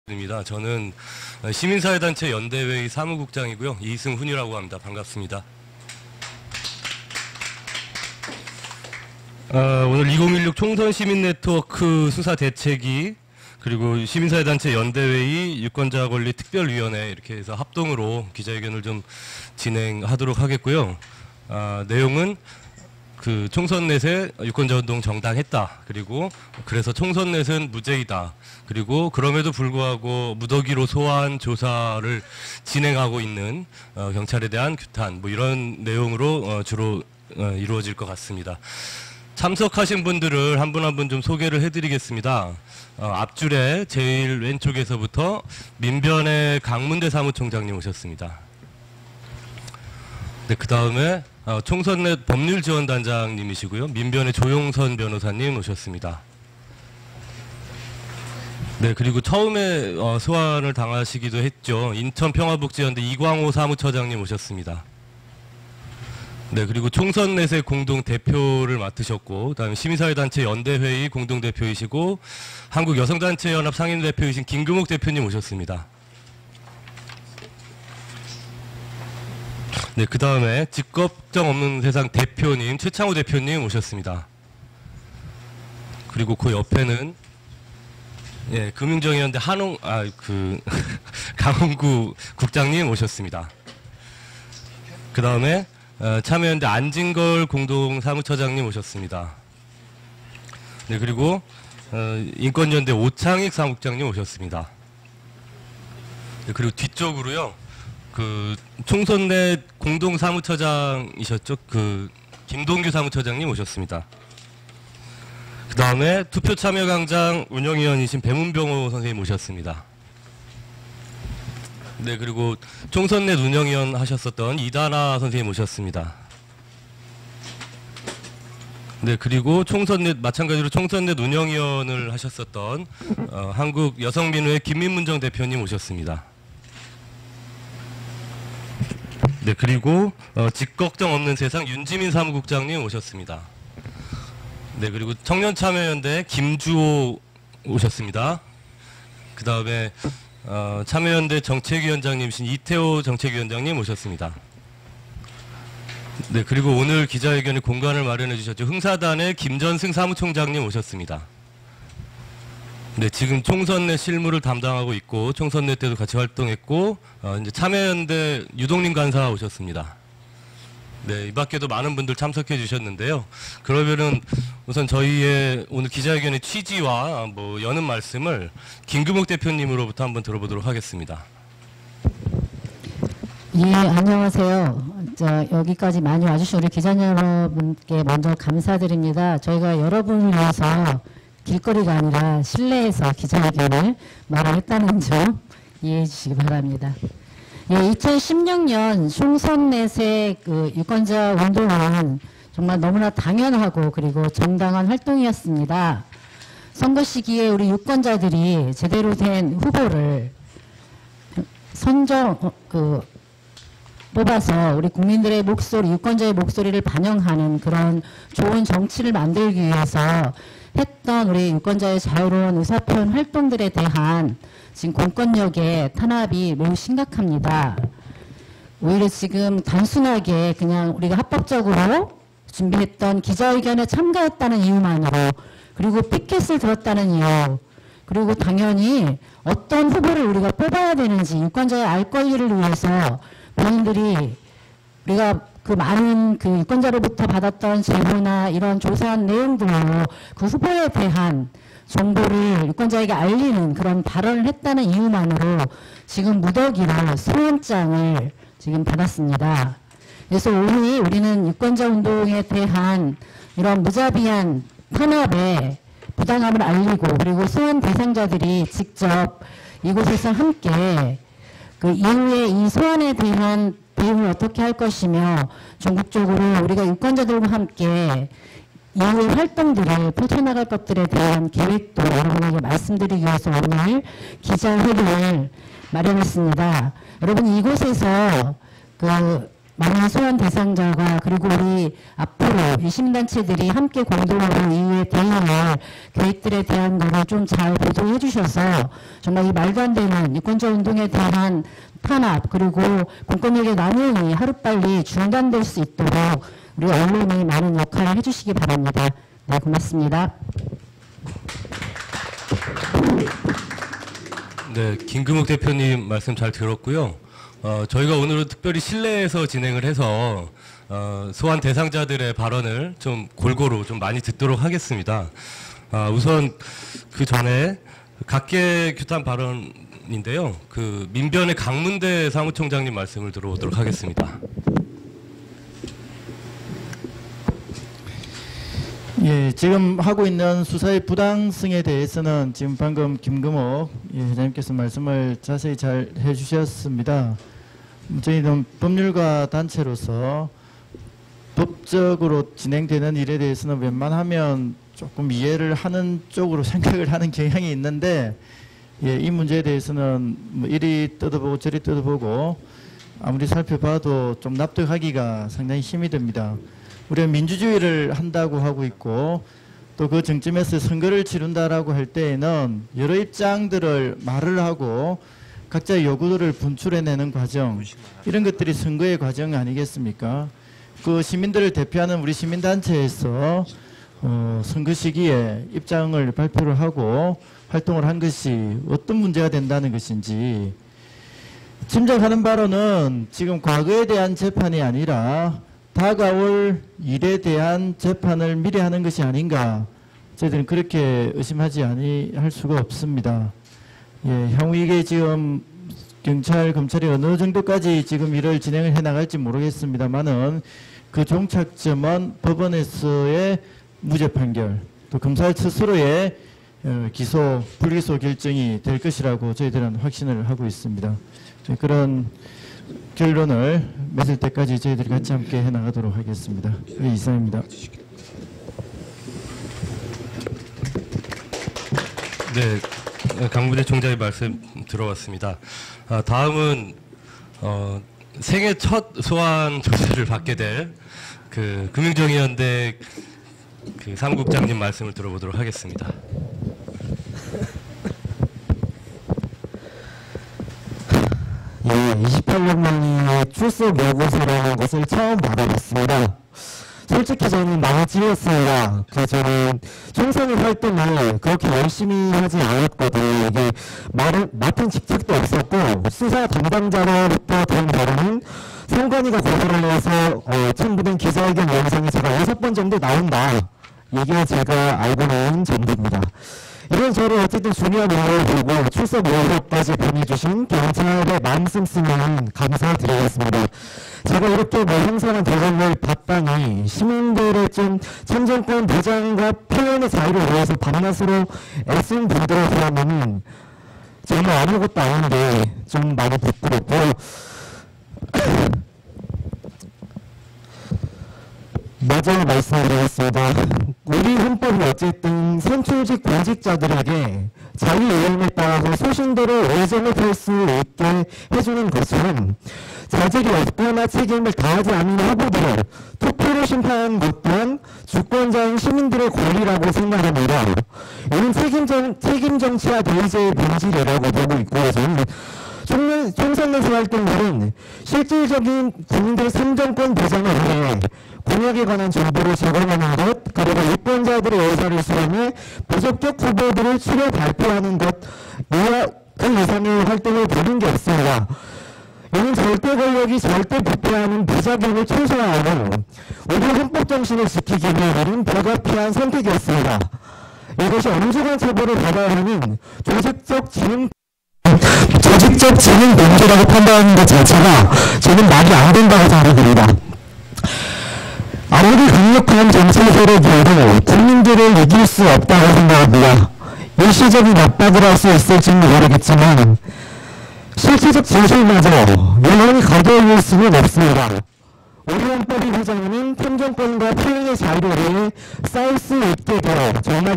입니다. 저는 시민사회단체 연대회의 사무국장이고요. 이승훈이라고 합니다. 반갑습니다. 오늘 2016 총선 시민네트워크 수사 대책위 그리고 시민사회단체 연대회의 유권자 권리 특별위원회 이렇게 해서 합동으로 기자회견을 좀 진행하도록 하겠고요. 내용은 그 총선 넷에 유권자운동 정당했다. 그리고 그래서 총선 넷은 무죄이다. 그리고 그럼에도 불구하고 무더기로 소환 조사를 진행하고 있는 경찰에 대한 규탄 뭐 이런 내용으로 주로 이루어질 것 같습니다. 참석하신 분들을 한 분 한 분 좀 소개를 해드리겠습니다. 앞줄에 제일 왼쪽에서부터 민변의 강문대 사무총장님 오셨습니다. 네, 그 다음에 총선 내 법률지원단장님이시고요. 민변의 조용선 변호사님 오셨습니다. 네, 그리고 처음에 소환을 당하시기도 했죠. 인천평화복지연대 이광호 사무처장님 오셨습니다. 네, 그리고 총선 넷의 공동 대표를 맡으셨고, 그다음에 시민사회단체 연대회의 공동 대표이시고, 한국여성단체연합 상임대표이신 김금옥 대표님 오셨습니다. 네, 그 다음에 직업정 없는 세상 대표님 최창호 대표님 오셨습니다. 그리고 그 옆에는 예, 금융정의연대 강홍구 국장님 오셨습니다. 그 다음에 참여연대 안진걸 공동사무처장님 오셨습니다. 네, 그리고 인권연대 오창익 사무국장님 오셨습니다. 네, 그리고 뒤쪽으로요. 그 총선 내 공동사무처장이셨죠? 그 김동규 사무처장님 오셨습니다. 그 다음에 투표 참여 강장 운영위원이신 배문병호 선생님 오셨습니다. 네, 그리고 총선 내 운영위원 하셨었던 이다나 선생님 오셨습니다. 네, 그리고 마찬가지로 총선 내 운영위원을 하셨었던 한국여성민우회 김민문정 대표님 오셨습니다. 네, 그리고 직걱정 없는 세상 윤지민 사무국장님 오셨습니다. 네, 그리고 청년참여연대 김주호 오셨습니다. 그 다음에 참여연대 정책위원장님이신 이태호 정책위원장님 오셨습니다. 네, 그리고 오늘 기자회견에 공간을 마련해 주셨죠. 흥사단의 김전승 사무총장님 오셨습니다. 네, 지금 총선 내 실무를 담당하고 있고 총선 내 때도 같이 활동했고 이제 참여연대 유동림 간사 오셨습니다. 네, 이 밖에도 많은 분들 참석해 주셨는데요. 그러면은 우선 저희의 오늘 기자회견의 취지와 뭐 여는 말씀을 김금옥 대표님으로부터 한번 들어보도록 하겠습니다. 예, 안녕하세요. 여기까지 많이 와주신 우리 기자 여러분께 먼저 감사드립니다. 저희가 여러분을 위해서 길거리가 아니라 실내에서 기자회견을 마련했다는 점 이해해 주시기 바랍니다. 예, 2016년 총선 넷의 그 유권자 운동은 정말 너무나 당연하고 그리고 정당한 활동이었습니다. 선거 시기에 우리 유권자들이 제대로 된 후보를 뽑아서 우리 국민들의 목소리, 유권자의 목소리를 반영하는 그런 좋은 정치를 만들기 위해서 했던 우리 유권자의 자유로운 의사표현 활동들에 대한 지금 공권력의 탄압이 매우 심각합니다. 오히려 지금 단순하게 그냥 우리가 합법적으로 준비했던 기자회견에 참가했다는 이유만으로 그리고 피켓을 들었다는 이유 그리고 당연히 어떤 후보를 우리가 뽑아야 되는지 유권자의 알 권리를 위해서 본인들이 우리가 그 많은 그 유권자로부터 받았던 제보나 이런 조사한 내용들로 그 후보에 대한 정보를 유권자에게 알리는 그런 발언을 했다는 이유만으로 지금 무더기로 소환장을 지금 받았습니다. 그래서 오늘 우리는 유권자 운동에 대한 이런 무자비한 탄압의 부당함을 알리고 그리고 소환 대상자들이 직접 이곳에서 함께 그 이후에 이 소환에 대한 대응을 어떻게 할 것이며 전국적으로 우리가 유권자들과 함께 이후의 활동들을 펼쳐나갈 것들에 대한 계획도 여러분에게 말씀드리기 위해서 오늘 기자회견을 마련했습니다. 여러분 이곳에서 그 많은 소환 대상자가 그리고 우리 앞으로 이 시민단체들이 함께 공동으로 이후에 대응할 계획들에 대한 거를 좀 잘 보도해 주셔서 정말 이 말도 안 되는 유권자 운동에 대한 탄압 그리고 공권력의 남용이 하루빨리 중단될 수 있도록 우리 언론이 많은 역할을 해주시기 바랍니다. 네, 고맙습니다. 네, 김금욱 대표님 말씀 잘 들었고요. 저희가 오늘은 특별히 실내에서 진행을 해서 소환 대상자들의 발언을 좀 골고루 좀 많이 듣도록 하겠습니다. 우선 그 전에 각계 규탄 발언인데요. 그 민변의 강문대 사무총장님 말씀을 들어보도록 하겠습니다. 예, 지금 하고 있는 수사의 부당성에 대해서는 지금 방금 김금옥 회장님께서 말씀을 자세히 잘 해주셨습니다. 저희는 법률가 단체로서 법적으로 진행되는 일에 대해서는 웬만하면 조금 이해를 하는 쪽으로 생각을 하는 경향이 있는데, 예, 이 문제에 대해서는 뭐 이리 뜯어보고 저리 뜯어보고 아무리 살펴봐도 좀 납득하기가 상당히 힘이 듭니다. 우리가 민주주의를 한다고 하고 있고 또 그 정점에서 선거를 치른다라고 할 때에는 여러 입장들을 말을 하고 각자의 요구들을 분출해내는 과정, 이런 것들이 선거의 과정 아니겠습니까? 그 시민들을 대표하는 우리 시민단체에서 선거 시기에 입장을 발표를 하고 활동을 한 것이 어떤 문제가 된다는 것인지, 짐작하는 바로는 지금 과거에 대한 재판이 아니라 다가올 일에 대한 재판을 미리 하는 것이 아닌가, 저희들은 그렇게 의심하지 아니할 수가 없습니다. 예, 향후 이게 지금 경찰, 검찰이 어느 정도까지 지금 일을 진행을 해 나갈지 모르겠습니다만은 그 종착점은 법원에서의 무죄 판결, 또 검사 스스로의 기소, 불기소 결정이 될 것이라고 저희들은 확신을 하고 있습니다. 그런 결론을 맺을 때까지 저희들이 같이 함께 해나가도록 하겠습니다. 이상입니다. 네, 강문대 총장의 말씀 들어봤습니다. 다음은 생애 첫 소환 조사를 받게 될 그 금융정의연대 그 사무국장님 말씀을 들어보도록 하겠습니다. 예, 28년 만에 출석 요구서라는 것을 처음 받아봤습니다. 솔직히 저는 많이 찔렸습니다. 저는 총선의 활동을 그렇게 열심히 하지 않았거든요. 이게 맡은 직책도 없었고, 수사 담당자로부터 된 발언은 선관위가 고소를 해서 첨부된 기자회견 영상이 제가 6번 정도 나온다. 이게 제가 알고 있는 전부입니다. 이런 저를 어쨌든 중요한 의뢰를 보고 출석 요구까지 보내주신 경찰의 마음 씀씀이는 감사드리겠습니다. 제가 이렇게 형성한 대접을 받다니 시민들의 좀 참정권 보장과 표현의 자유를 위해서 밤낮으로 애쓴 분들에 비하면 정말 아무것도 아닌데 좀 많이 부끄럽고 마저 말씀드리겠습니다. 우리 헌법은 어쨌든 선출직 공직자들에게 자유의견에 따라서 소신대로 의정을 펼 수 있게 해주는 것은 자질이 없거나 책임을 다하지 않는 후보들을 투표로 심판하는 것 또한 주권자인 시민들의 권리라고 생각합니다. 이는 책임 정치와 대의제의 본질이라고 보고 있고, 저는 총선에서 활동들은 실질적인 국민들 삼정권 보장을 위해 공약에 관한 정보를 제공하는 것, 그리고 유권자들의 의사를 수렴해 부적격 후보들을 추려 발표하는 것, 그 이상의 활동을 보는 게 없습니다. 이는 절대 권력이 절대 부패하는 부작용을 최소화하는 우리 헌법 정신을 지키기 위한 불가피한 선택이었습니다. 이것이 엄중한 처벌을 받아야 하는 조직적 진행 범죄라고 판단하는 것 자체가 저는 말이 안 된다고 생각합니다. 아무리 강력한 정치 세력이어도 국민들을 이길 수 없다고 생각합니다. 일시적인 압박을 할 수 있을지는 모르겠지만 실체적 진실마저 영원히 가둬올 수는 없습니다. 우리 헌법이 보장하는 탐정권과 표현의 자유를 위해 싸울 수 있게 되어 정말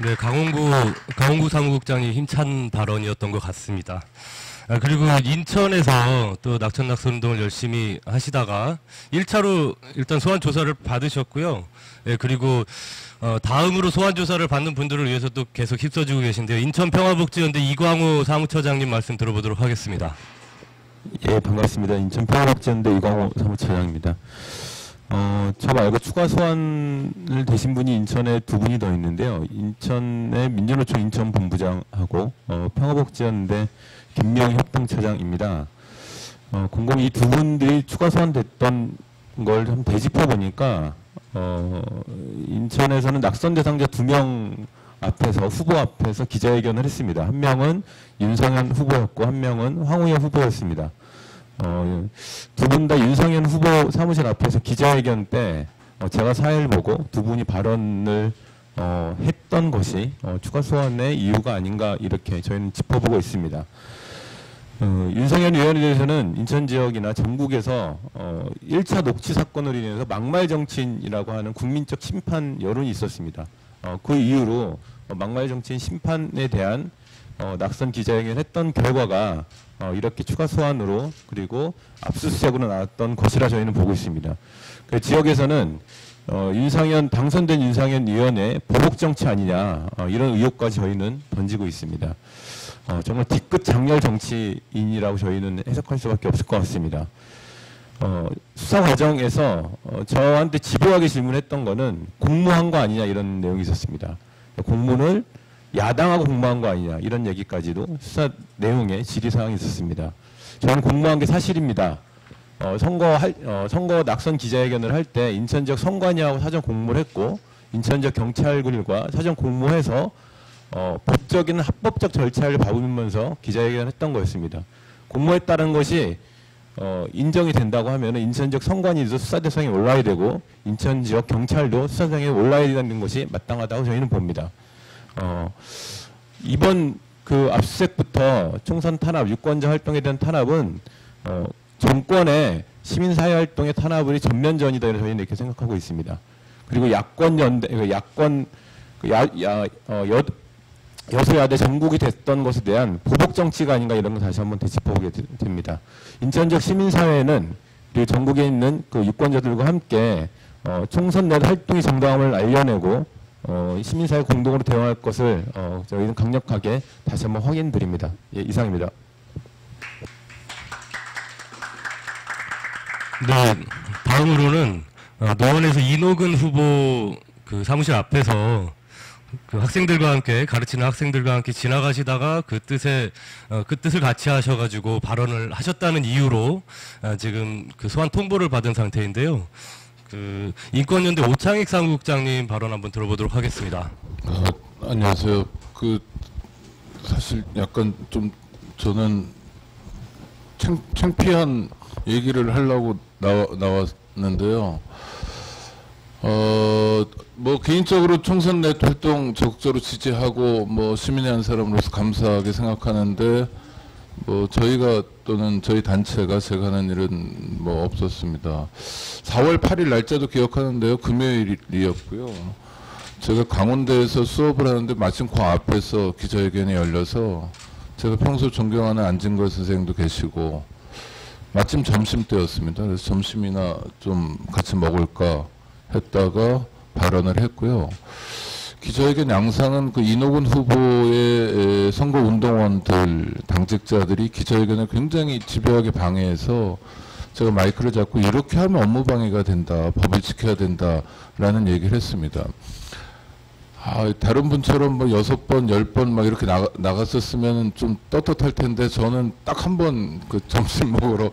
네, 강홍구 사무국장이 힘찬 발언이었던 것 같습니다. 그리고 인천에서 또 낙천 운동을 열심히 하시다가 1차로 일단 소환 조사를 받으셨고요. 네, 그리고 다음으로 소환 조사를 받는 분들을 위해서 또 계속 힘써주고 계신데요. 인천평화복지연대 이광호 사무처장님 말씀 들어보도록 하겠습니다. 예, 반갑습니다. 인천평화복지연대 이광호 사무처장입니다. 저 말고 추가 소환을 되신 분이 인천에 두 분이 더 있는데요. 인천의 민주노총 인천본부장하고 평화복지연대 김명협동처장입니다. 곰곰이 이 두 분들이 추가 소환됐던 걸 좀 되짚어 보니까 인천에서는 낙선 대상자 2명 앞에서 후보 앞에서 기자회견을 했습니다. 한 명은 윤상현 후보였고 한 명은 황우여 후보였습니다. 두 분 다 윤상현 후보 사무실 앞에서 기자회견 때 제가 사회를 보고 두 분이 발언을 했던 것이 추가 소환의 이유가 아닌가 이렇게 저희는 짚어보고 있습니다. 윤상현 의원에 대해서는 인천 지역이나 전국에서 1차 녹취 사건으로 인해서 막말 정치인이라고 하는 국민적 심판 여론이 있었습니다. 그 이후로 막말 정치인 심판에 대한 낙선 기자회견을 했던 결과가 이렇게 추가 소환으로 그리고 압수수색으로 나왔던 것이라 저희는 보고 있습니다. 그 지역에서는 당선된 윤상현 의원의 보복 정치 아니냐 이런 의혹까지 저희는 던지고 있습니다. 정말 뒤끝 장렬 정치인이라고 저희는 해석할 수밖에 없을 것 같습니다. 수사 과정에서 저한테 집요하게 질문했던 거는 공모한 거 아니냐 이런 내용이 있었습니다. 공문을 야당하고 공모한 거 아니냐 이런 얘기까지도 수사 내용에 질의사항이 있었습니다. 저는 공모한 게 사실입니다. 선거 낙선 기자회견을 할 때 인천 지역 선관위하고 사전 공모를 했고 인천 지역 경찰국과 사전 공모해서 법적인 합법적 절차를 밟으면서 기자회견을 했던 거였습니다. 공모에 따른 것이 인정이 된다고 하면 인천 지역 선관위도 수사 대상에 올라야 되고 인천 지역 경찰도 수사 대상에 올라야 되는 것이 마땅하다고 저희는 봅니다. 이번 그 압수수색부터 총선 탄압, 유권자 활동에 대한 탄압은 정권의 시민사회 활동의 탄압이 전면전이다 저희는 이렇게 생각하고 있습니다. 그리고 여소야대 전국이 됐던 것에 대한 보복 정치가 아닌가 이런 걸 다시 한번 되짚어보게 됩니다. 인천 지역 시민사회는 그리고 전국에 있는 그 유권자들과 함께 총선 내 활동의 정당함을 알려내고 시민사회 공동으로 대응할 것을 저희는 강력하게 다시 한번 확인드립니다. 예, 이상입니다. 네, 다음으로는 노원에서 이노근 후보 그 사무실 앞에서 그 학생들과 함께 가르치는 학생들과 함께 지나가시다가 그 뜻을 같이 하셔가지고 발언을 하셨다는 이유로 지금 그 소환 통보를 받은 상태인데요. 그 인권연대 오창익 사무국장님 발언 한번 들어보도록 하겠습니다. 안녕하세요. 사실 약간 좀 저는 창피한 얘기를 하려고 나왔는데요. 뭐 개인적으로 총선 내 활동 적극적으로 지지하고 뭐 시민의 한 사람으로서 감사하게 생각하는데 뭐 저희가 또는 저희 단체가 제가 하는 일은 뭐 없었습니다. 4월 8일 날짜도 기억하는데요. 금요일이었고요. 제가 강원대에서 수업을 하는데 마침 그 앞에서 기자회견이 열려서 제가 평소 존경하는 안진걸 선생님도 계시고 마침 점심때였습니다. 그래서 점심이나 좀 같이 먹을까 했다가 발언을 했고요. 기자회견 양상은 그 이노근 후보의 선거운동원들, 당직자들이 기자회견을 굉장히 집요하게 방해해서 제가 마이크를 잡고 이렇게 하면 업무방해가 된다, 법을 지켜야 된다라는 얘기를 했습니다. 다른 분처럼 뭐 6번, 10번 막 이렇게 나갔었으면 좀 떳떳할 텐데 저는 딱 한 번 그 점심 먹으러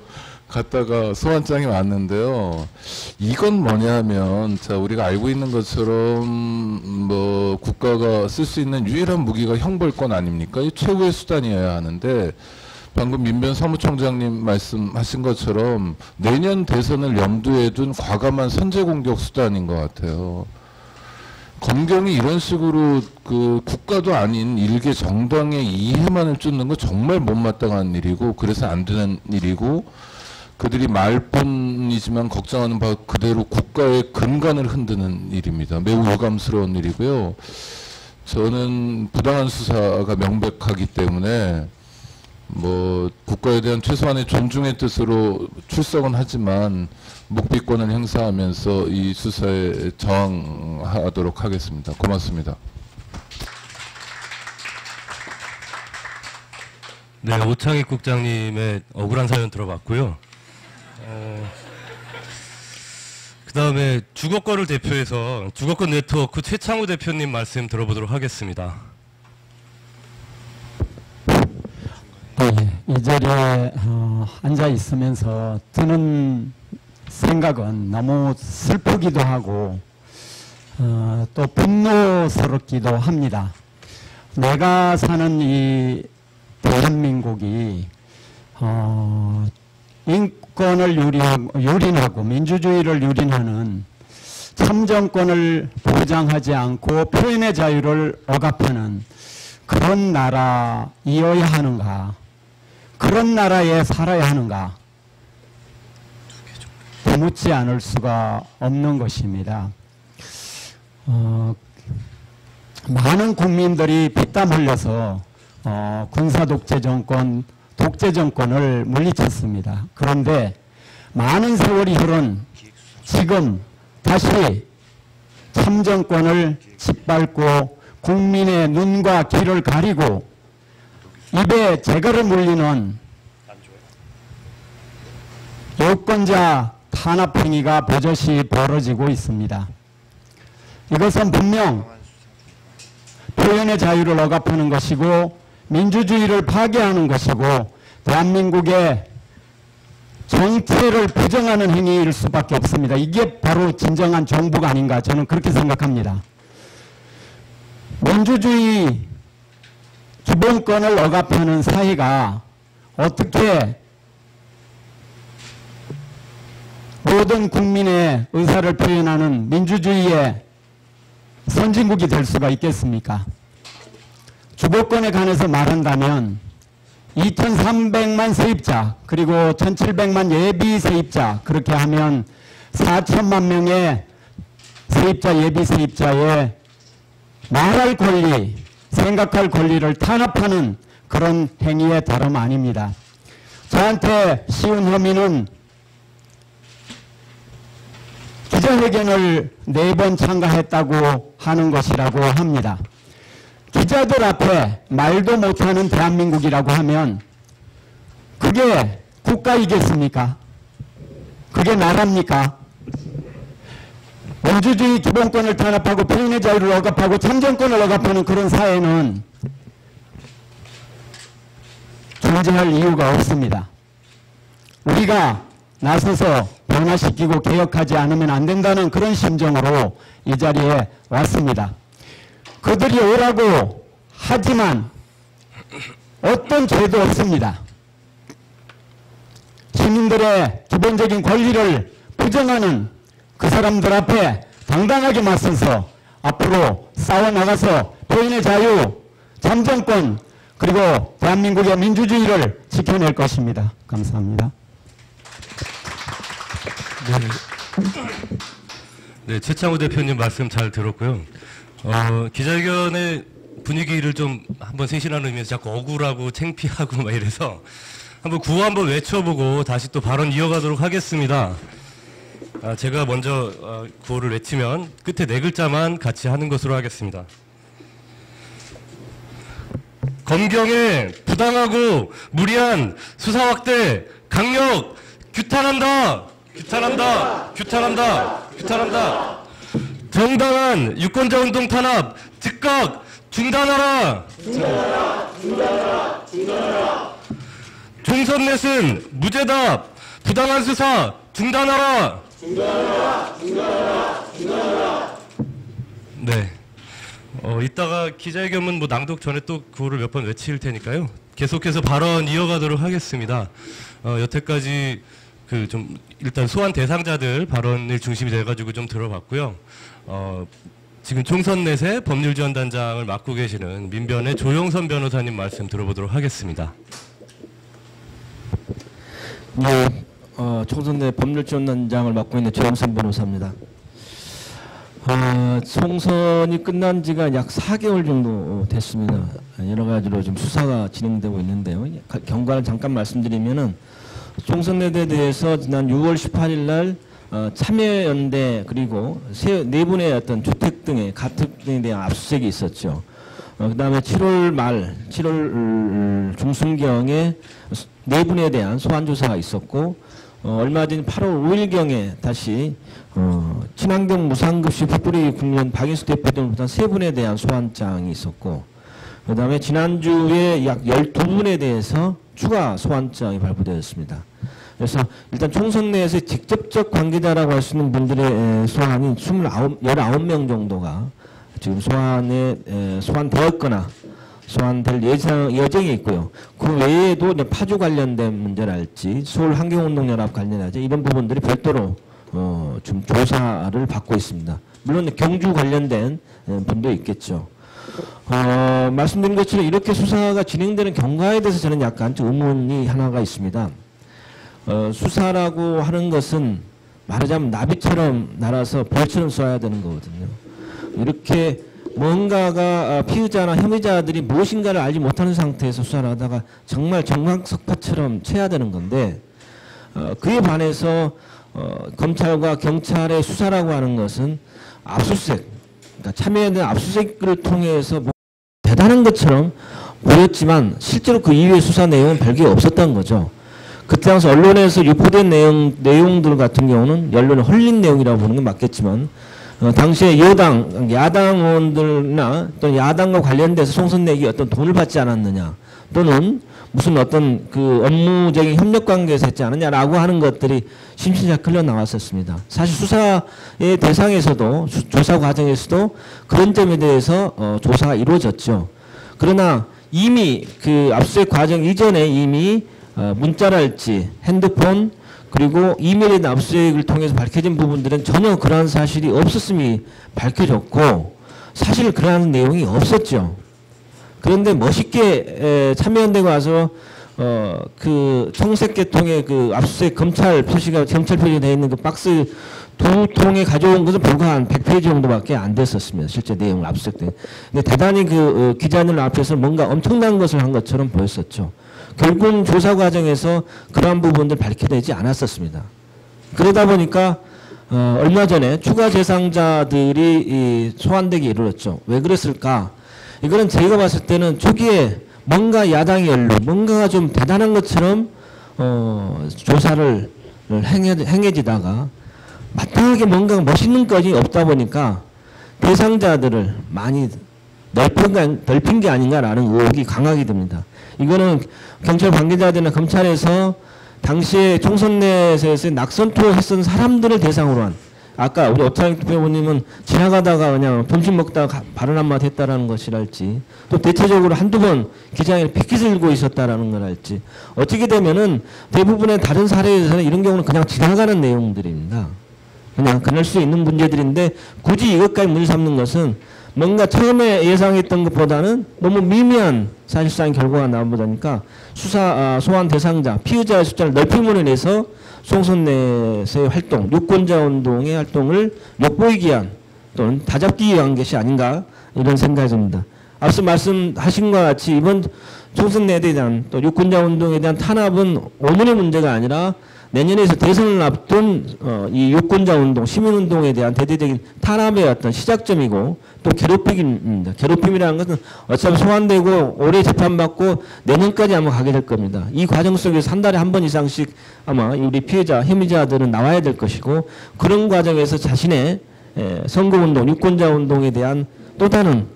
갔다가 소환장이 왔는데요. 이건 뭐냐 하면, 자, 우리가 알고 있는 것처럼 뭐 국가가 쓸 수 있는 유일한 무기가 형벌권 아닙니까? 이 최후의 수단이어야 하는데, 방금 민변 사무총장님 말씀하신 것처럼 내년 대선을 염두에 둔 과감한 선제 공격 수단인 것 같아요. 검경이 이런 식으로 그 국가도 아닌 일개 정당의 이해만을 쫓는 거 정말 못마땅한 일이고, 그래서 안 되는 일이고, 그들이 말뿐이지만 걱정하는 바 그대로 국가의 근간을 흔드는 일입니다. 매우 유감스러운 일이고요. 저는 부당한 수사가 명백하기 때문에 뭐 국가에 대한 최소한의 존중의 뜻으로 출석은 하지만 묵비권을 행사하면서 이 수사에 저항하도록 하겠습니다. 고맙습니다. 네, 오창익 국장님의 억울한 사연 들어봤고요. 그 다음에 주거권을 대표해서 주거권 네트워크 최창우 대표님 말씀 들어보도록 하겠습니다. 네, 이 자리에 앉아 있으면서 드는 생각은 너무 슬프기도 하고 또 분노스럽기도 합니다. 내가 사는 이 대한민국이 인권을 유린하고 민주주의를 유린하는 참정권을 보장하지 않고 표현의 자유를 억압하는 그런 나라이어야 하는가, 그런 나라에 살아야 하는가, 되묻지 않을 수가 없는 것입니다. 많은 국민들이 피땀 흘려서 군사 독재 정권을 물리쳤습니다. 그런데 많은 세월이 흐른 지금 다시 참정권을 짓밟고 국민의 눈과 귀를 가리고 입에 재갈을 물리는 유권자 탄압 행위가 버젓이 벌어지고 있습니다. 이것은 분명 표현의 자유를 억압하는 것이고 민주주의를 파괴하는 것이고 대한민국의 정체를 부정하는 행위일 수밖에 없습니다. 이게 바로 진정한 정부가 아닌가 저는 그렇게 생각합니다. 민주주의 기본권을 억압하는 사회가 어떻게 모든 국민의 의사를 표현하는 민주주의의 선진국이 될 수가 있겠습니까? 주거권에 관해서 말한다면 2,300만 세입자 그리고 1,700만 예비 세입자 그렇게 하면 4천만 명의 세입자 예비 세입자의 말할 권리, 생각할 권리를 탄압하는 그런 행위의 다름 아닙니다. 저한테 씌운 혐의는 기자회견을 4번 참가했다고 하는 것이라고 합니다. 기자들 앞에 말도 못하는 대한민국이라고 하면 그게 국가이겠습니까? 그게 나라입니까? 민주주의 기본권을 탄압하고 표현의 자유를 억압하고 참정권을 억압하는 그런 사회는 존재할 이유가 없습니다. 우리가 나서서 변화시키고 개혁하지 않으면 안 된다는 그런 심정으로 이 자리에 왔습니다. 그들이 오라고 하지만 어떤 죄도 없습니다. 시민들의 기본적인 권리를 부정하는 그 사람들 앞에 당당하게 맞서서 앞으로 싸워나가서 표현의 자유, 참정권 그리고 대한민국의 민주주의를 지켜낼 것입니다. 감사합니다. 네, 최창우 대표님 말씀 잘 들었고요. 기자회견의 분위기를 좀 한번 생신하는 의미에서 자꾸 억울하고 창피하고 막 이래서 한번 구호 한번 외쳐보고 다시 또 발언 이어가도록 하겠습니다. 제가 먼저 구호를 외치면 끝에 4글자만 같이 하는 것으로 하겠습니다. 검경의 부당하고 무리한 수사 확대 강력 규탄한다. 규탄한다. 규탄한다. 규탄한다. 정당한 유권자 운동 탄압 즉각 중단하라. 중단하라. 중단하라. 중단하라. 총선 넷은 무죄다. 부당한 수사 중단하라. 중단하라. 중단하라. 중단하라. 네. 이따가 기자회견문 낭독 전에 또 구호를 몇 번 외칠 테니까요. 계속해서 발언 이어가도록 하겠습니다. 여태까지 좀 일단 소환 대상자들 발언을 중심이 돼가지고 좀 들어봤고요. 지금 총선 넷의 법률지원단장을 맡고 계시는 민변의 조영선 변호사님 말씀 들어보도록 하겠습니다. 네, 총선 내 법률지원단장을 맡고 있는 조영선 변호사입니다. 총선이 끝난 지가 약 4개월 정도 됐습니다. 여러 가지로 좀 수사가 진행되고 있는데요. 경과를 잠깐 말씀드리면은 총선에 대해서 지난 6월 18일 날 참여연대 그리고 네 분의 어떤 주택 등의 가택 등에 대한 압수수색이 있었죠. 그다음에 7월 중순경에 네 분에 대한 소환 조사가 있었고 얼마 전 8월 5일경에 다시 친환경 무상급식 풋뿌리 국민 박인수 대표 등부터 세 분에 대한 소환장이 있었고 그 다음에 지난주에 약 12분에 대해서 추가 소환장이 발부되었습니다. 그래서 일단 총선 내에서 직접적 관계자라고 할 수 있는 분들의 소환이 19명 정도가 지금 소환되었거나 소환될 예정이 있고요. 그 외에도 이제 파주 관련된 문제랄지 서울환경운동연합 관련하지 이런 부분들이 별도로 좀 조사를 받고 있습니다. 물론 경주 관련된 분도 있겠죠. 말씀드린 것처럼 이렇게 수사가 진행되는 경과에 대해서 저는 약간 좀 의문이 하나가 있습니다. 수사라고 하는 것은 말하자면 나비처럼 날아서 벌처럼 쏘아야 되는 거거든요. 이렇게 뭔가가 피의자나 혐의자들이 무엇인가를 알지 못하는 상태에서 수사를 하다가 정말 정황석파처럼 쳐야 되는 건데 그에 반해서 검찰과 경찰의 수사라고 하는 것은 압수수색, 그러니까 참여연대 압수수색을 통해서 뭐 대단한 것처럼 보였지만 실제로 그 이후의 수사 내용은 별게 없었던 거죠. 그때 당시 언론에서 유포된 내용들 같은 경우는 언론에 헐린 내용이라고 보는 건 맞겠지만 당시에 야당 의원들이나 또는 야당과 관련돼서 총선 내기 어떤 돈을 받지 않았느냐 또는 무슨 어떤 그 업무적인 협력 관계에서 했지 않느냐라고 하는 것들이 심심찮게 흘러나왔었습니다. 사실 수사의 대상에서도 조사 과정에서도 그런 점에 대해서 조사가 이루어졌죠. 그러나 이미 그 압수수색 과정 이전에 이미 문자랄지 핸드폰 그리고 이메일에 대한 압수수색을 통해서 밝혀진 부분들은 전혀 그러한 사실이 없었음이 밝혀졌고 사실 그러한 내용이 없었죠. 그런데 멋있게 참여연대가 와서 그 청색계통의 그 압수수색 검찰 표시가 되어 있는 그 박스 두 통에 가져온 것은 불과 한 100페이지 정도밖에 안 됐었습니다. 실제 내용을 압수수색 때. 근데 대단히 그 기자들 앞에서 뭔가 엄청난 것을 한 것처럼 보였었죠. 결국은 조사 과정에서 그러한 부분들 밝혀내지 않았었습니다. 그러다 보니까 얼마 전에 추가 대상자들이 소환되기 이르렀죠. 왜 그랬을까? 이거는 제가 봤을 때는 초기에 뭔가 야당이 뭔가가 좀 대단한 것처럼 조사를 행해지다가 마땅하게 뭔가 멋있는 것이 없다 보니까 대상자들을 많이 넓힌 게 아닌가라는 의혹이 강하게 듭니다. 이거는 경찰 관계자들이나 검찰에서 당시에 총선 내에서 낙선투어 했던 사람들을 대상으로 한 아까 우리 오창익 대표님은 지나가다가 그냥 점심 먹다가 발언 한마디 했다라는 것이랄지 또 대체적으로 한두 번 기자회견에 패킷을 들고 있었다라는 걸할지 어떻게 되면은 대부분의 다른 사례에서는 이런 경우는 그냥 지나가는 내용들입니다. 그냥 그럴 수 있는 문제들인데 굳이 이것까지 문제 삼는 것은 뭔가 처음에 예상했던 것보다는 너무 미미한 사실상 결과가 나오다 소환 대상자, 피의자의 숫자를 넓힘으로 인해서 총선 내에서의 활동, 유권자 운동의 활동을 엿보이기 위한 또는 다잡기 위한 것이 아닌가 이런 생각이 듭니다. 앞서 말씀하신 것과 같이 이번 총선 내에 대한 또 유권자 운동에 대한 탄압은 오늘의 문제가 아니라 내년에서 대선을 앞둔 이 유권자 운동, 시민 운동에 대한 대대적인 탄압의 어떤 시작점이고 또 괴롭힘입니다. 괴롭힘이라는 것은 어차피 소환되고 오래 재판받고 내년까지 아마 가게 될 겁니다. 이 과정 속에서 한 달에 한 번 이상씩 아마 우리 피해자, 혐의자들은 나와야 될 것이고 그런 과정에서 자신의 선거운동, 유권자운동에 대한 또 다른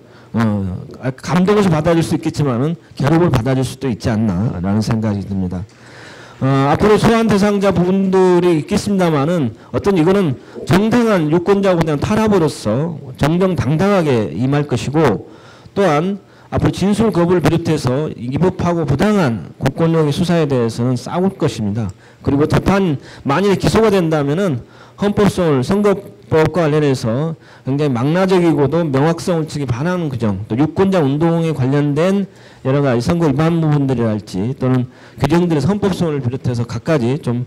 감동을 받아줄 수 있겠지만은 괴롭을 받아줄 수도 있지 않나라는 생각이 듭니다. 앞으로 소환 대상자 부분들이 있겠습니다만은 어떤 이거는 정당한 유권자에 대한 탄압으로서 정정당당하게 임할 것이고 또한 앞으로 진술 거부를 비롯해서 위법하고 부당한 공권력의 수사에 대해서는 싸울 것입니다. 그리고 재판 만일에 기소가 된다면은 헌법소원 선거법과 관련해서 굉장히 망라적이고도 명확성을 측에 반하는 규정, 또 유권자 운동에 관련된 여러 가지 선거 위반 부분들이랄지 또는 규정들에서 헌법소원을 비롯해서 각가지 좀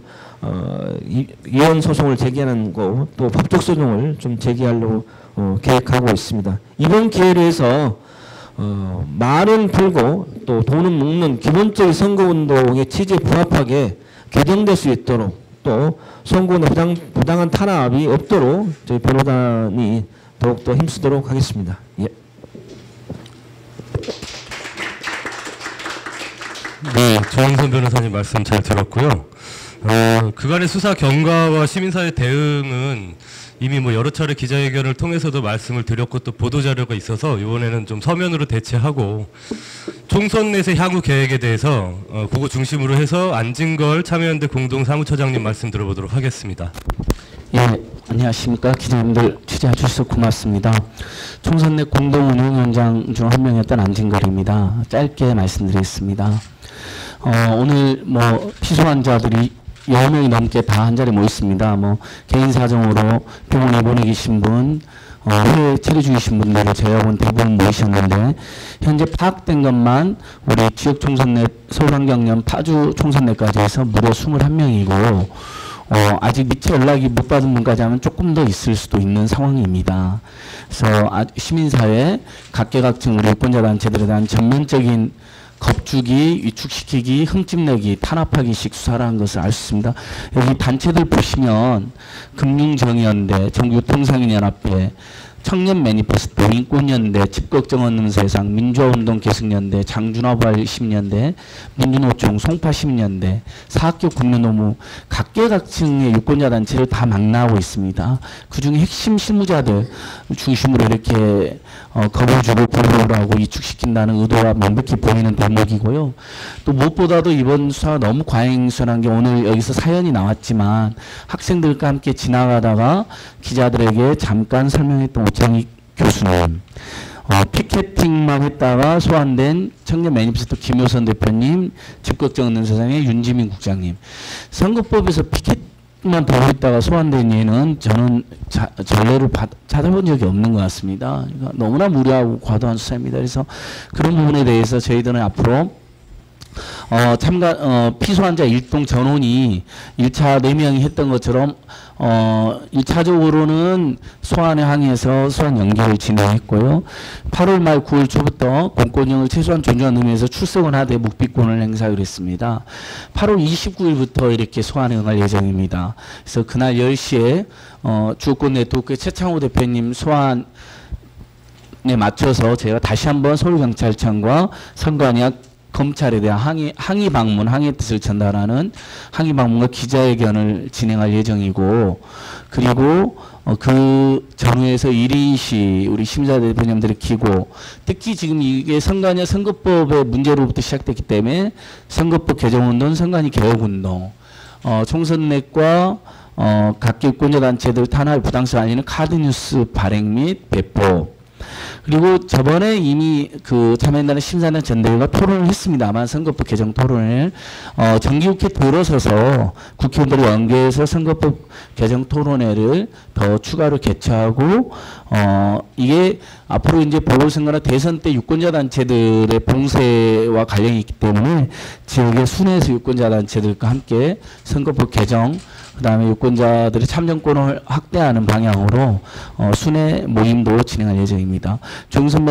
이혼 소송을 제기하는 거 또 법적 소송을 좀 제기하려고 계획하고 있습니다. 이번 기회를 해서 말은 풀고 또 돈은 묶는 기본적인 선거운동의 취지에 부합하게 개정될 수 있도록 또 선거운동 부당한 탄압이 없도록 저희 변호단이 더욱더 힘쓰도록 하겠습니다. 예. 네, 조영선 변호사님 말씀 잘 들었고요. 그간의 수사 경과와 시민사회 대응은 이미 뭐 여러 차례 기자회견을 통해서도 말씀을 드렸고 또 보도자료가 있어서 이번에는 좀 서면으로 대체하고 총선 내세 향후 계획에 대해서 그거 중심으로 해서 안진걸 참여연대 공동사무처장님 말씀 들어보도록 하겠습니다. 예, 안녕하십니까. 기자님들 취재해 주셔서 고맙습니다. 총선 내 공동운영위원장 중 한 명이었던 안진걸입니다. 짧게 말씀드리겠습니다. 오늘 뭐 피소환자들이 10명이 넘게 다 한 자리에 모였습니다. 뭐 개인 사정으로 병원에 입원해 계신 분, 해외 체류 중이신 분들을 제외하고는 대부분 모이셨는데 현재 파악된 것만 우리 지역 총선내 서울환경연 파주 총선내까지 해서 무려 21명이고 아직 미처 연락이 못 받은 분까지 하면 조금 더 있을 수도 있는 상황입니다. 그래서 시민사회 각계각층 우리 유권자 단체들에 대한 전면적인 겁주기, 위축시키기, 흠집내기, 탄압하기식 수사를 한 것을 알 수 있습니다. 여기 단체들 보시면 금융정의연대, 전국유통상인연합회, 청년 매니페스토, 인권연대, 집걱정 없는 세상, 민주화운동 계승연대, 장준화부활 시민연대, 민주노총, 송파시민연대, 사학교 국민노무 각계각층의 유권자 단체를 다 망라하고 있습니다. 그중에 핵심 실무자들 중심으로 이렇게 겁을 주고 보호를 하고 위축시킨다는 의도가 명백히 보이는 대목이고요. 또 무엇보다도 이번 수사가 너무 과잉수사한 게 오늘 여기서 사연이 나왔지만 학생들과 함께 지나가다가 기자들에게 잠깐 설명했던 오창익 교수님, 피켓팅만 했다가 소환된 청년 매니페스토 김효선 대표님, 집걱정 없는 세상의 윤지민 국장님. 선거법에서 피켓만 보고 있다가 소환된 예는 저는 전례를 찾아본 적이 없는 것 같습니다. 그러니까 너무나 무리하고 과도한 수사입니다. 그래서 그런 부분에 대해서 저희들은 앞으로 피소환자 일동 전원이 1차 4명이 했던 것처럼 1차적으로는 소환에 항의해서 소환 연결을 진행했고요. 8월 말 9월 초부터 공권력을 최소한 존중하는 의미에서 출석은 하되 묵비권을 행사하기로 했습니다. 8월 29일부터 이렇게 소환에 응할 예정입니다. 그래서 그날 10시에 주권 네트워크의 최창호 대표님 소환에 맞춰서 제가 다시 한번 서울경찰청과 선관위와 검찰에 대한 항의 방문, 항의 뜻을 전달하는 항의 방문과 기자회견을 진행할 예정이고, 그리고 그 전후에서 1인시 우리 심사 대표님들을 키고, 특히 지금 이게 선관위 선거법의 문제로부터 시작됐기 때문에 선거법 개정운동, 선관위 개혁운동, 총선 내과 각 유권자 단체들 탄압의 부당성 알리는 카드뉴스 발행 및 배포, 그리고 저번에 이미 그 참여연대는 심사위원 전대회가 토론을 했습니다만 선거법 개정 토론을 정기국회 들어서서 국회의원들을 연계해서 선거법 개정 토론회를 더 추가로 개최하고 이게 앞으로 이제 보궐선거나 대선 때 유권자 단체들의 봉쇄와 관련이 있기 때문에 지역의 순회에서 유권자 단체들과 함께 선거법 개정, 그 다음에 유권자들의 참정권을 확대하는 방향으로 순회 모임도 진행할 예정입니다. 조영선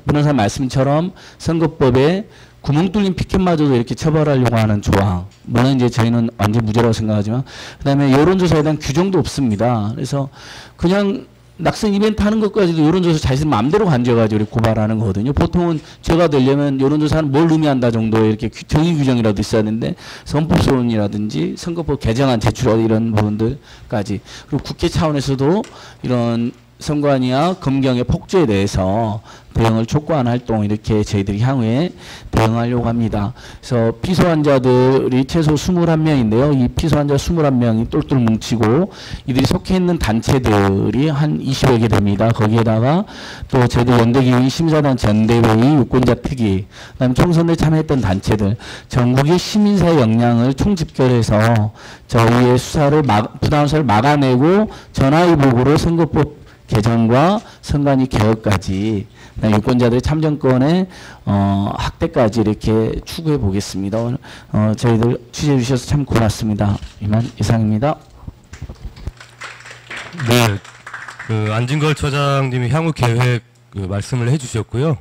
변호사 말씀처럼 선거법에 구멍 뚫린 피켓마저도 이렇게 처벌하려고 하는 조항, 물론 이제 저희는 완전 무죄라고 생각하지만, 그 다음에 여론조사에 대한 규정도 없습니다. 그래서 그냥 낙선 이벤트 하는 것까지도 여론조사 자신 마음대로 간주해가지고 이렇게 고발하는 거거든요. 보통은 죄가 되려면 여론조사는 뭘 의미한다 정도의 이렇게 정의 규정이라도 있어야 되는데, 선법소원이라든지 선거법 개정안 제출 이런 부분들까지, 그리고 국회 차원에서도 이런 선관위와 검경의 폭주에 대해서 대응을 촉구하는 활동 이렇게 저희들이 향후에 대응하려고 합니다. 그래서 피소환자들이 최소 21명인데요. 이 피소환자 21명이 똘똘 뭉치고 이들이 속해 있는 단체들이 한 20여 개 됩니다. 거기에다가 또 저희들 연대기구인 심사단체 연대회의, 유권자특위, 그다음에 총선에 참여했던 단체들, 전국의 시민사회 역량을 총집결해서 저희의 수사를 부당한 수사를 막아내고 전화위복으로 선거법 개정과 선관위 개혁까지 유권자들의 참정권의 확대까지 이렇게 추구해 보겠습니다. 오늘 저희들 취재해 주셔서 참 고맙습니다. 이만 이상입니다. 네, 안진걸 처장님이 향후 계획 말씀을 해주셨고요.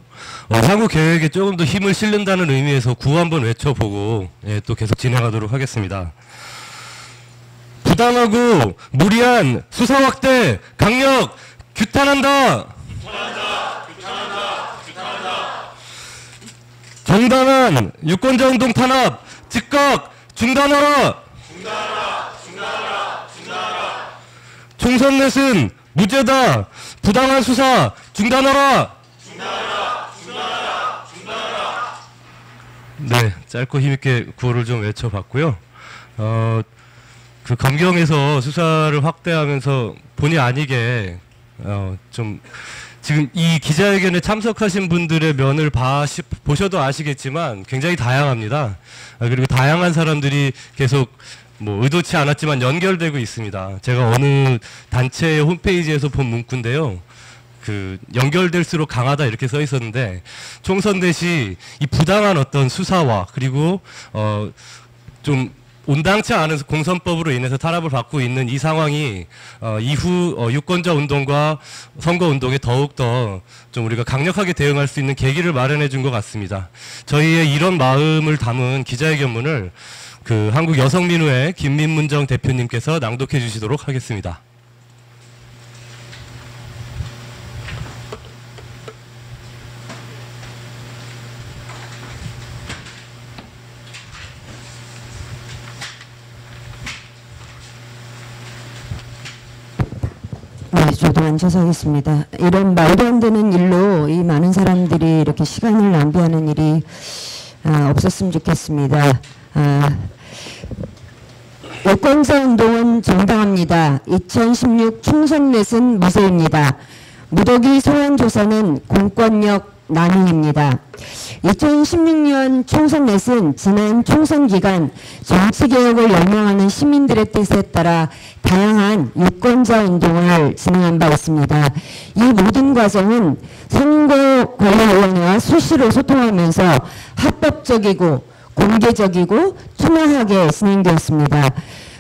향후 계획에 조금 더 힘을 실른다는 의미에서 구호 한번 외쳐보고 또 계속 진행하도록 하겠습니다. 부당하고 무리한 수사 확대 강력 규탄한다. 정당한 유권자 운동 탄압 즉각 중단하라. 총선 넷은 무죄다. 부당한 수사 중단하라. 네, 짧고 힘있게 구호를 좀 외쳐봤고요. 그 검경에서 수사를 확대하면서 본의 아니게 좀 지금 이 기자회견에 참석하신 분들의 면을 보셔도 아시겠지만 굉장히 다양합니다. 그리고 다양한 사람들이 계속 뭐 의도치 않았지만 연결되고 있습니다. 제가 어느 단체의 홈페이지에서 본 문구인데요. 그 연결될수록 강하다 이렇게 써 있었는데 총선 대시 이 부당한 어떤 수사와 그리고 좀 온당치 않은 공선법으로 인해서 탄압을 받고 있는 이 상황이 이후 유권자 운동과 선거 운동에 더욱더 좀 우리가 강력하게 대응할 수 있는 계기를 마련해 준 것 같습니다. 저희의 이런 마음을 담은 기자회견문을 그 한국여성민우회 김민문정 대표님께서 낭독해 주시도록 하겠습니다. 네, 저도 앉아서 하겠습니다. 이런 말도 안 되는 일로 이 많은 사람들이 이렇게 시간을 낭비하는 일이 없었으면 좋겠습니다. 유권자 운동은 정당합니다. 2016 총선 넷은 무죄입니다. 무더기 소환 조사는 공권력 남용입니다. 2016년 총선 넷은 지난 총선 기간 정치개혁을 열망하는 시민들의 뜻에 따라 다양한 유권자 운동을 진행한 바 있습니다. 이 모든 과정은 선거관리위원회와 수시로 소통하면서 합법적이고 공개적이고 투명하게 진행되었습니다.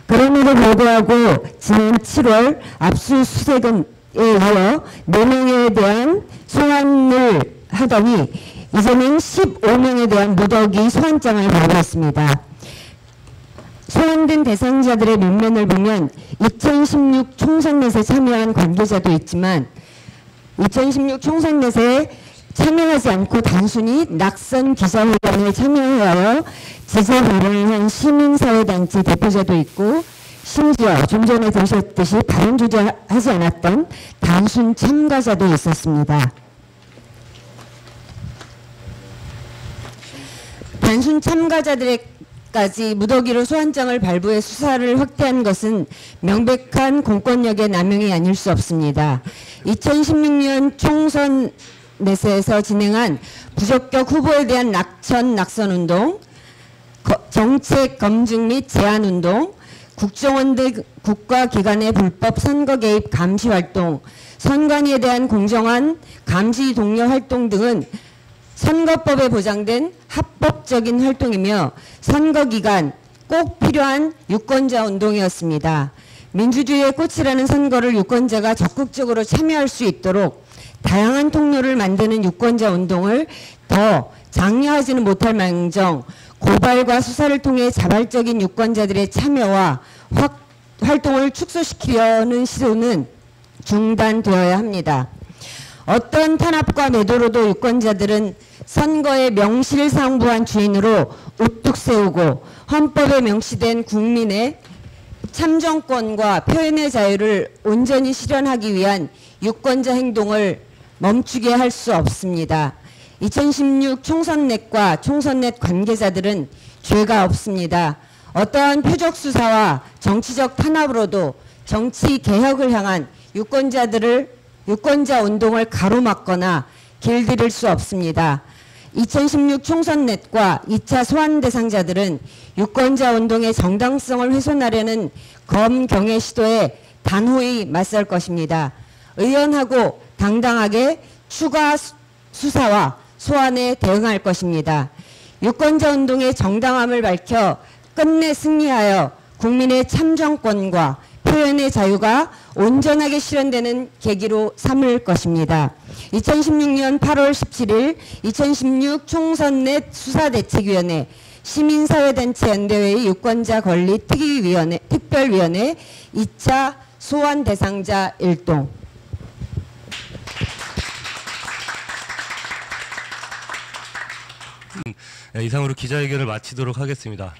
그럼에도 불구하고 지난 7월 압수수색에 이어 4명에 대한 소환을 하더니 이제는 15명에 대한 무더기 소환장을 발부했습니다. 소환된 대상자들의 면면을 보면 2016 총선넷에 참여한 관계자도 있지만 2016 총선넷에 참여하지 않고 단순히 낙선 기자회견에 참여하여 지지 발언을 한 시민사회단체 대표자도 있고 심지어 좀 전에 들으셨듯이 발언 조절하지 않았던 단순 참가자도 있었습니다. 단순 참가자들까지 무더기로 소환장을 발부해 수사를 확대한 것은 명백한 공권력의 남용이 아닐 수 없습니다. 2016년 총선 내세에서 진행한 부적격 후보에 대한 낙선운동, 정책 검증 및 제안운동, 국정원 등 국가기관의 불법 선거 개입 감시 활동, 선관위에 대한 공정한 감시 독려 활동 등은 선거법에 보장된 합법적인 활동이며 선거 기간 꼭 필요한 유권자 운동이었습니다. 민주주의의 꽃이라는 선거를 유권자가 적극적으로 참여할 수 있도록 다양한 통로를 만드는 유권자 운동을 더 장려하지는 못할 망정 고발과 수사를 통해 자발적인 유권자들의 참여와 활동을 축소시키려는 시도는 중단되어야 합니다. 어떤 탄압과 매도로도 유권자들은 선거의 명실상부한 주인으로 우뚝 세우고 헌법에 명시된 국민의 참정권과 표현의 자유를 온전히 실현하기 위한 유권자 행동을 멈추게 할 수 없습니다. 2016 총선넷과 총선넷 관계자들은 죄가 없습니다. 어떠한 표적 수사와 정치적 탄압으로도 정치 개혁을 향한 유권자 운동을 가로막거나 길들일 수 없습니다. 2016 총선넷과 2차 소환 대상자들은 유권자 운동의 정당성을 훼손하려는 검경의 시도에 단호히 맞설 것입니다. 의연하고 당당하게 추가 수사와 소환에 대응할 것입니다. 유권자 운동의 정당함을 밝혀 끝내 승리하여 국민의 참정권과 표현의 자유가 온전하게 실현되는 계기로 삼을 것입니다. 2016년 8월 17일 2016 총선 넷 수사대책위원회 시민사회단체 연대회의 유권자 권리 특별위원회 2차 소환 대상자 일동. 이상으로 기자회견을 마치도록 하겠습니다.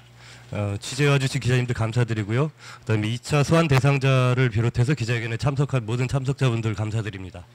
취재해와주신 기자님들 감사드리고요. 그다음에 2차 소환 대상자를 비롯해서 기자회견에 참석한 모든 참석자분들 감사드립니다.